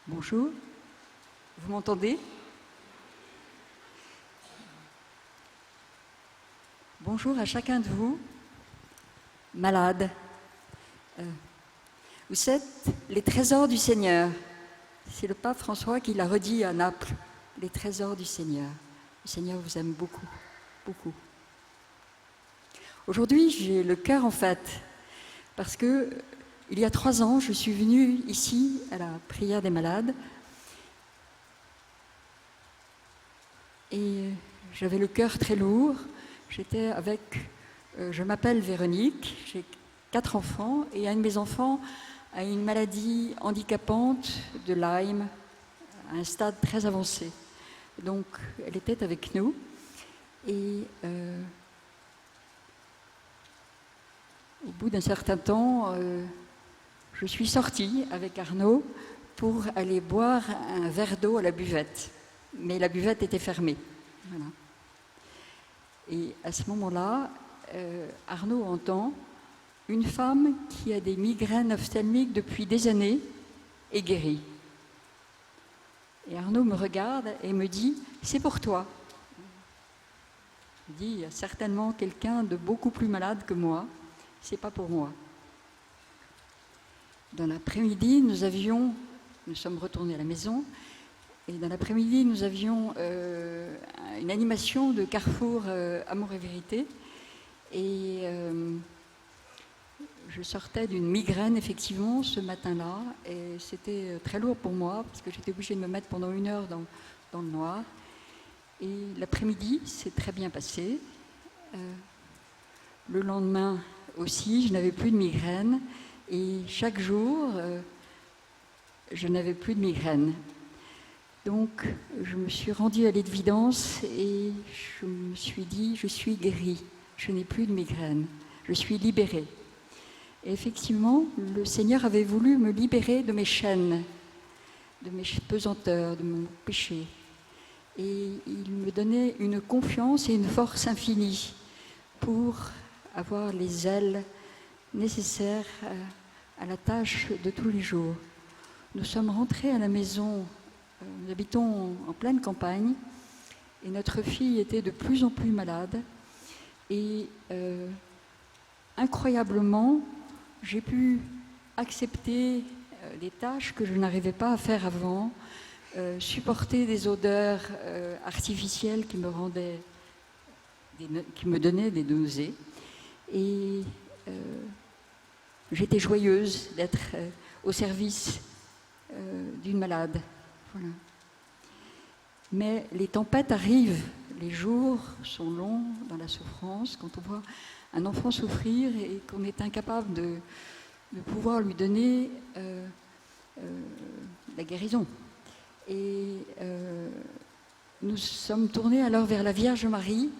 Bonjour, vous m'entendez? Bonjour à chacun de vous, malades. Vous êtes les trésors du Seigneur. C'est le pape François qui l'a redit à Naples, les trésors du Seigneur. Le Seigneur vous aime beaucoup, beaucoup. Aujourd'hui, j'ai le cœur en fête, parce que il y a 3 ans, je suis venue ici à la prière des malades et j'avais le cœur très lourd. J'étais avec, je m'appelle Véronique, j'ai 4 enfants et un de mes enfants a une maladie handicapante de Lyme à un stade très avancé. Donc elle était avec nous et au bout d'un certain temps, je suis sortie avec Arnaud pour aller boire un verre d'eau à la buvette. Mais la buvette était fermée. Voilà. Et à ce moment-là, Arnaud entend une femme qui a des migraines ophtalmiques depuis des années est guérie. Et Arnaud me regarde et me dit « C'est pour toi ». Il dit « Il y a certainement quelqu'un de beaucoup plus malade que moi, c'est pas pour moi ». Dans l'après-midi, nous sommes retournés à la maison, et dans l'après-midi, nous avions une animation de Carrefour Amour et Vérité, et je sortais d'une migraine, effectivement, ce matin-là, et c'était très lourd pour moi, parce que j'étais obligée de me mettre pendant 1 heure dans le noir. Et l'après-midi s'est très bien passé. Le lendemain aussi, je n'avais plus de migraine, et chaque jour, je n'avais plus de migraine. Donc, je me suis rendue à l'évidence et je me suis dit, je suis guérie, je n'ai plus de migraine, je suis libérée. Et effectivement, le Seigneur avait voulu me libérer de mes chaînes, de mes pesanteurs, de mon péché. Et il me donnait une confiance et une force infinie pour avoir les ailes nécessaires à la tâche de tous les jours. Nous sommes rentrés à la maison, nous habitons en pleine campagne, et notre fille était de plus en plus malade. Et incroyablement, j'ai pu accepter des tâches que je n'arrivais pas à faire avant, supporter des odeurs artificielles qui me donnaient des nausées. Et j'étais joyeuse d'être au service d'une malade. Voilà. Mais les tempêtes arrivent, les jours sont longs dans la souffrance, quand on voit un enfant souffrir et qu'on est incapable de pouvoir lui donner la guérison. Et nous sommes tournés alors vers la Vierge Marie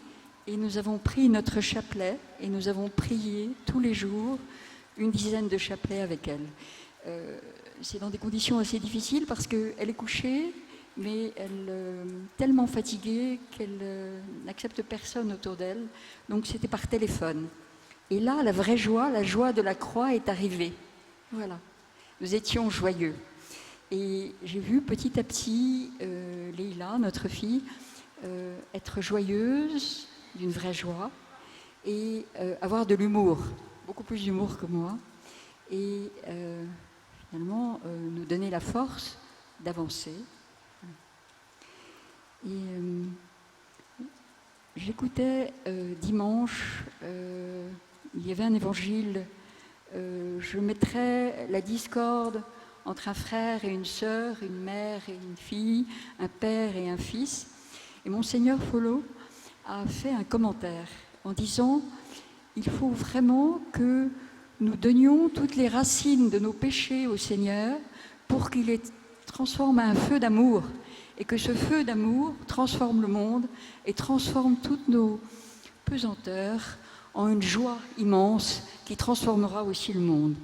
et nous avons pris notre chapelet et nous avons prié tous les jours une dizaine de chapelets avec elle. C'est dans des conditions assez difficiles parce qu'elle est couchée, mais elle est tellement fatiguée qu'elle n'accepte personne autour d'elle. Donc c'était par téléphone. Et là, la vraie joie, la joie de la croix est arrivée. Voilà. Nous étions joyeux. Et j'ai vu petit à petit Leïla, notre fille, être joyeuse, d'une vraie joie, et avoir de l'humour, beaucoup plus d'humour que moi. Et finalement, nous donner la force d'avancer. Et j'écoutais dimanche, il y avait un évangile, je mettrais la discorde entre un frère et une sœur, une mère et une fille, un père et un fils. Et Monseigneur Follo a fait un commentaire en disant « Il faut vraiment que nous donnions toutes les racines de nos péchés au Seigneur pour qu'il les transforme en un feu d'amour. » Et que ce feu d'amour transforme le monde et transforme toutes nos pesanteurs en une joie immense qui transformera aussi le monde.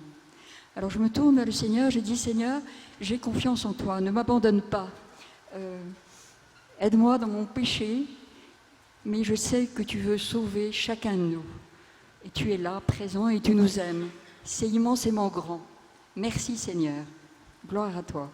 Alors je me tourne vers le Seigneur, je dis « Seigneur, j'ai confiance en toi, ne m'abandonne pas. Aide-moi dans mon péché, mais je sais que tu veux sauver chacun de nous. Et tu es là, présent, et tu nous aimes. C'est immensément grand. Merci Seigneur. Gloire à toi. »